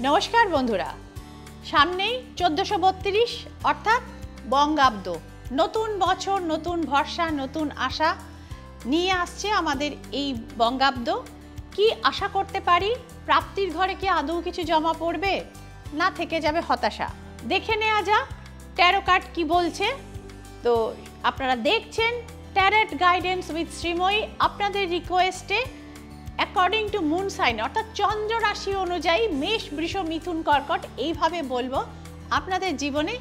নমস্কার বন্ধুরা, সামনেই 1432 অর্থাৎ বঙ্গাব্দ। নতুন বছর, নতুন ভরসা, নতুন আশা নিয়ে আসছে আমাদের এই বঙ্গাব্দ। কি আশা করতে পারি? প্রাপ্তির ঘরে কি আদৌ কিছু জমা পড়বে, না থেকে যাবে হতাশা? দেখে নেওয়া যাক ট্যারো কার্ড কি বলছে। তো আপনারা দেখছেন ট্যারট গাইডেন্স উইথ শ্রীময়ী। আপনাদের রিকোয়েস্টে অ্যাকর্ডিং টু মুন সাইন অর্থাৎ চন্দ্র রাশি অনুযায়ী মেষ, বৃষ, মিথুন, কর্কট এইভাবে বলবো আপনাদের জীবনে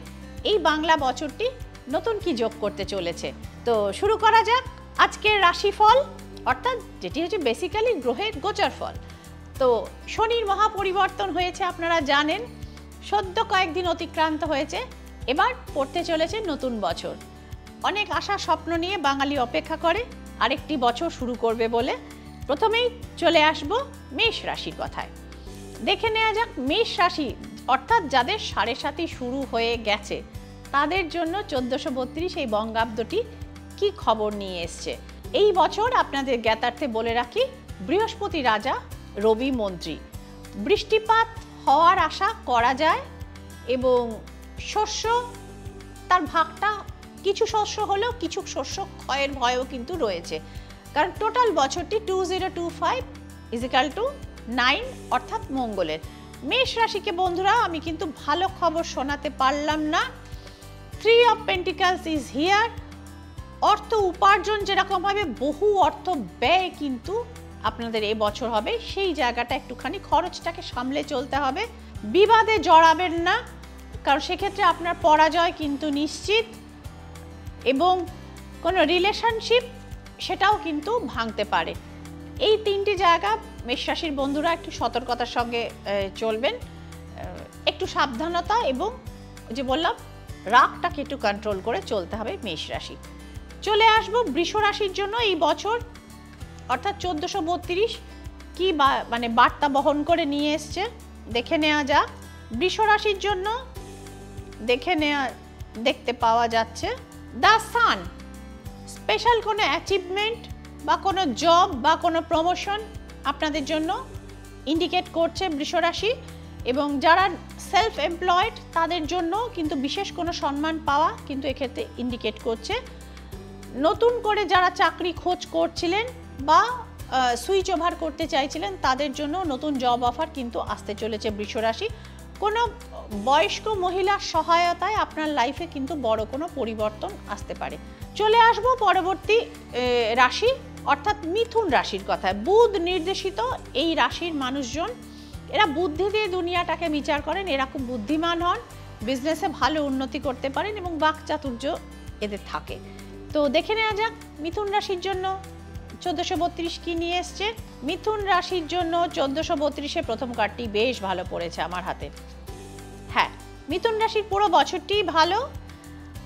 এই বাংলা বছরটি নতুন কি যোগ করতে চলেছে। তো শুরু করা যাক আজকের রাশিফল, অর্থাৎ যেটি হচ্ছে বেসিক্যালি গ্রহের গোচর ফল। তো শনির মহাপরিবর্তন হয়েছে আপনারা জানেন, সদ্য কয়েকদিন অতিক্রান্ত হয়েছে, এবার পড়তে চলেছে নতুন বছর। অনেক আশা স্বপ্ন নিয়ে বাঙালি অপেক্ষা করে আরেকটি বছর শুরু করবে বলে। প্রথমেই চলে আসব মেষ রাশির কথায়। দেখে নেওয়া যাক মেষ রাশি অর্থাৎ যাদের 7.5 শুরু হয়ে গেছে তাদের জন্য 1432 এই বঙ্গাব্দটি কি খবর নিয়ে এসছে। এই বছর আপনাদের জ্ঞাতার্থে বলে রাখি, বৃহস্পতি রাজা, রবি মন্ত্রী। বৃষ্টিপাত হওয়ার আশা করা যায় এবং শস্য তার ভাগটা, কিছু শস্য হলেও কিছু শস্য ক্ষয়ের ভয়ও কিন্তু রয়েছে, কারণ টোটাল বছরটি 2025 = 9 অর্থাৎ মঙ্গলের। মেষ রাশিকে বন্ধুরা আমি কিন্তু ভালো খবর শোনাতে পারলাম না। 3 of Pentacles is here। অর্থ উপার্জন যেরকমভাবে বহু অর্থ ব্যয় কিন্তু আপনাদের এই বছর হবে, সেই জায়গাটা একটুখানি খরচটাকে সামলে চলতে হবে। বিবাদে জড়াবেন না, কারণ সেক্ষেত্রে আপনার পরাজয় কিন্তু নিশ্চিত, এবং কোনো রিলেশনশিপ সেটাও কিন্তু ভাঙতে পারে। এই 3টি জায়গা মেষ রাশির বন্ধুরা একটু সতর্কতার সঙ্গে চলবেন, একটু সাবধানতা এবং যে বললাম রাগটাকে একটু কন্ট্রোল করে চলতে হবে মেষ রাশি। চলে আসবো বৃষ রাশির জন্য এই বছর অর্থাৎ 1432 কি মানে বার্তা বহন করে নিয়ে এসছে দেখে নেওয়া যাক। বৃষ রাশির জন্য দেখতে পাওয়া যাচ্ছে দ্য সান। স্পেশাল কোনো অ্যাচিভমেন্ট বা কোনো জব বা কোনো প্রমোশন আপনাদের জন্য ইন্ডিকেট করছে বৃষ রাশি, এবং যারা সেলফ এমপ্লয়েড তাদের জন্য কিন্তু বিশেষ কোনো সম্মান পাওয়া কিন্তু এক্ষেত্রে ইন্ডিকেট করছে। নতুন করে যারা চাকরি খোঁজ করছিলেন বা সুইচ ওভার করতে চাইছিলেন তাদের জন্য নতুন জব অফার কিন্তু আসতে চলেছে বৃষ রাশি। কোনো বয়স্ক মহিলার সহায়তায় আপনার লাইফে কিন্তু বড় কোনো পরিবর্তন আসতে পারে। চলে আসবো পরবর্তী রাশি অর্থাৎ মিথুন রাশির কথায়। বুধ নির্দেশিত এই রাশির মানুষজন, এরা বুদ্ধি দিয়ে দুনিয়াটাকে বিচার করেন, এরা খুব বুদ্ধিমান হন, বিজনেসে ভালো উন্নতি করতে পারেন এবং বাকচাতুর্য এদের থাকে। তো দেখে নেওয়া যাক মিথুন রাশির জন্য 1432 কি নিয়ে এসছে। মিথুন রাশির জন্য 1432-এ প্রথম কার্ডটি বেশ ভালো পড়েছে আমার হাতে। হ্যাঁ, মিথুন রাশির পুরো বছরটি ভালো।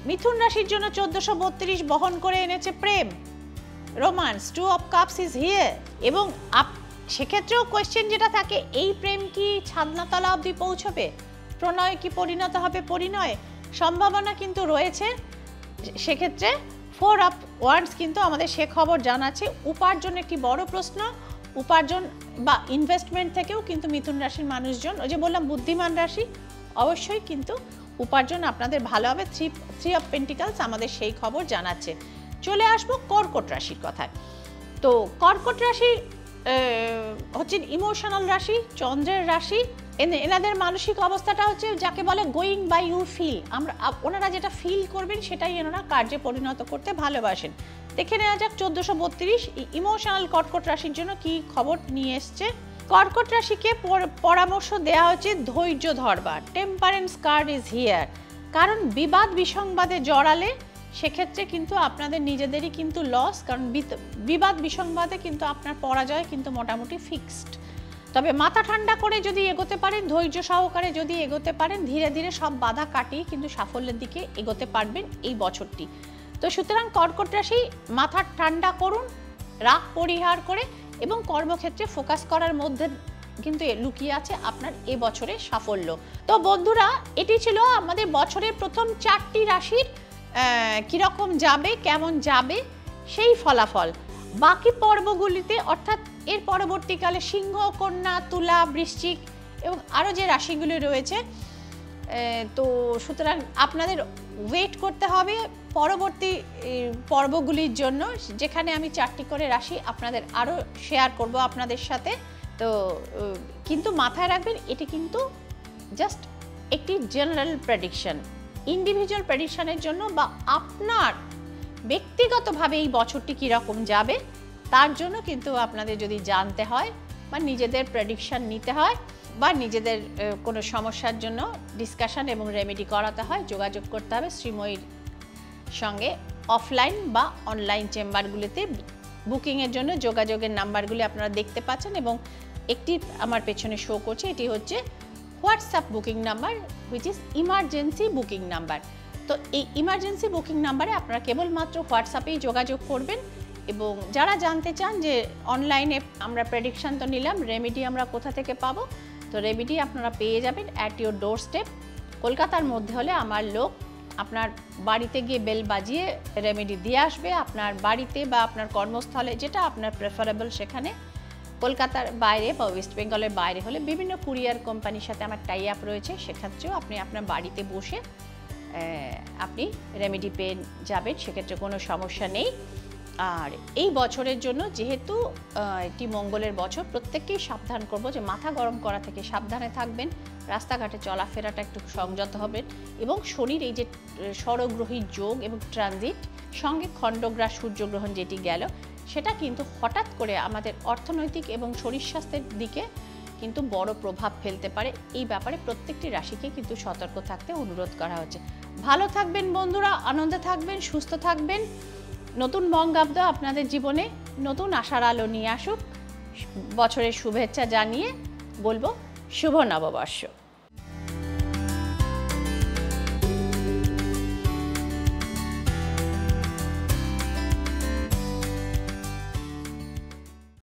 মিথুন রাশির জন্য 1432 বহন করে এনেছে প্রেম, romance. 2 of Cups is here। এবং সেক্ষেত্রেও কোয়েশ্চেন যেটা থাকে, এই প্রেম কি ছাদনাতলা অবধি পৌঁছবে, প্রণয় কি পরিণত হবে পরিণয়, সম্ভাবনা কিন্তু রয়েছে। সেক্ষেত্রে 4 of Wands কিন্তু আমাদের সে খবর জানাচ্ছে। উপার্জন একটি বড় প্রশ্ন, উপার্জন বা ইনভেস্টমেন্ট থেকেও কিন্তু মিথুন রাশির মানুষজন, ওই যে বললাম বুদ্ধিমান রাশি, অবশ্যই কিন্তু উপার্জন আপনাদের ভালো হবে। 3 of Pentacles আমাদের সেই খবর জানাচ্ছে। চলে আসবো কর্কট রাশির কথায়। তো কর্কট রাশি হচ্ছে ইমোশনাল রাশি, চন্দ্রের রাশি। এনাদের মানসিক অবস্থাটা হচ্ছে যাকে বলে গোয়িং বাই ইউ ফিল। ওনারা যেটা ফিল করবেন সেটাই ওনারা কার্যে পরিণত করতে ভালোবাসেন। দেখে নেওয়া যাক 1432 ইমোশনাল কর্কট রাশির জন্য কি খবর নিয়ে এসছে। কর্কট রাশিকে পরামর্শ দেওয়া হচ্ছে ধৈর্য ধরবার। Temperance card is here. কারণ বিবাদ বিসংবাদে জড়ালে সেক্ষেত্রে কিন্তু আপনাদের নিজেদেরই কিন্তু লস, কারণ বিবাদ বিসংবাদে কিন্তু আপনার পরাজয় কিন্তু মোটামুটি ফিক্সড। তবে মাথা ঠান্ডা করে যদি এগোতে পারেন, ধৈর্য সহকারে যদি এগোতে পারেন, ধীরে ধীরে সব বাধা কাটিয়ে কিন্তু সাফল্যের দিকে এগোতে পারবেন এই বছরটি। তো সুতরাং কর্কট রাশি মাথা ঠান্ডা করুন, রাগ পরিহার করে, এবং কর্মক্ষেত্রে ফোকাস করার মধ্যে কিন্তু লুকিয়ে আছে আপনার এ বছরের সাফল্য। তো বন্ধুরা, এটি ছিল আমাদের বছরের প্রথম 4টি রাশির কীরকম যাবে, কেমন যাবে সেই ফলাফল। বাকি পর্বগুলিতে অর্থাৎ এর পরবর্তীকালে সিংহ, কন্যা, তুলা, বৃশ্চিক এবং আরও যে রাশিগুলি রয়েছে। তো সুতরাং আপনাদের ওয়েট করতে হবে পরবর্তী পর্বগুলির জন্য, যেখানে আমি 4টি করে রাশি আপনাদের আরও শেয়ার করব আপনাদের সাথে। তো কিন্তু মাথায় রাখবেন, এটি কিন্তু জাস্ট একটি জেনারেল প্রেডিকশন। ইন্ডিভিজুয়াল প্রেডিকশনের জন্য বা আপনার ব্যক্তিগতভাবে এই বছরটি কীরকম যাবে তার জন্য কিন্তু আপনাদের যদি জানতে হয় বা নিজেদের প্রেডিকশন নিতে হয় বা নিজেদের কোনো সমস্যার জন্য ডিসকাশন এবং রেমেডি করাতে হয়, যোগাযোগ করতে হবে শ্রীময়ীর সঙ্গে। অফলাইন বা অনলাইন চেম্বারগুলিতে বুকিংয়ের জন্য যোগাযোগের নাম্বারগুলি আপনারা দেখতে পাচ্ছেন এবং একটি আমার পেছনে শো করছে, এটি হচ্ছে WhatsApp booking number, which is emergency booking number. তো এই ইমার্জেন্সি বুকিং নাম্বারে আপনারা কেবলমাত্র হোয়াটসঅ্যাপেই যোগাযোগ করবেন। এবং যারা জানতে চান যে অনলাইনে আমরা প্রেডিকশন তো নিলাম, রেমেডি আমরা কোথা থেকে পাবো, তো রেমেডি আপনারা পেয়ে যাবেন অ্যাট ইউর ডোর স্টেপ। কলকাতার মধ্যে হলে আমার লোক আপনার বাড়িতে গিয়ে বেল বাজিয়ে রেমেডি দিয়ে আসবে আপনার বাড়িতে বা আপনার কর্মস্থলে, যেটা আপনার প্রেফারেবল সেখানে। কলকাতার বাইরে বা ওয়েস্ট বেঙ্গলের বাইরে হলে বিভিন্ন কুরিয়ার কোম্পানির সাথে আমার টাই আপ রয়েছে, সেক্ষেত্রেও আপনি আপনার বাড়িতে বসে আপনি রেমেডি পেয়ে যাবেন, সেক্ষেত্রে কোনো সমস্যা নেই। আর এই বছরের জন্য যেহেতু একটি মঙ্গলের বছর, প্রত্যেককেই সাবধান করব যে মাথা গরম করা থেকে সাবধানে থাকবেন, রাস্তাঘাটে চলাফেরাটা একটু সংযত হবেন এবং শনির এই যে ষড়গ্রহী যোগ এবং ট্রানজিট সঙ্গে খণ্ডগ্রাস সূর্যগ্রহণ যেটি গেল, সেটা কিন্তু হঠাৎ করে আমাদের অর্থনৈতিক এবং শরীর স্বাস্থ্যের দিকে কিন্তু বড় প্রভাব ফেলতে পারে। এই ব্যাপারে প্রত্যেকটি রাশিকে কিন্তু সতর্ক থাকতে অনুরোধ করা হচ্ছে। ভালো থাকবেন বন্ধুরা, আনন্দে থাকবেন, সুস্থ থাকবেন। নতুন বঙ্গাব্দ আপনাদের জীবনে নতুন আশার আলো নিয়ে আসুক। বছরের শুভেচ্ছা জানিয়ে বলবো শুভ নববর্ষ।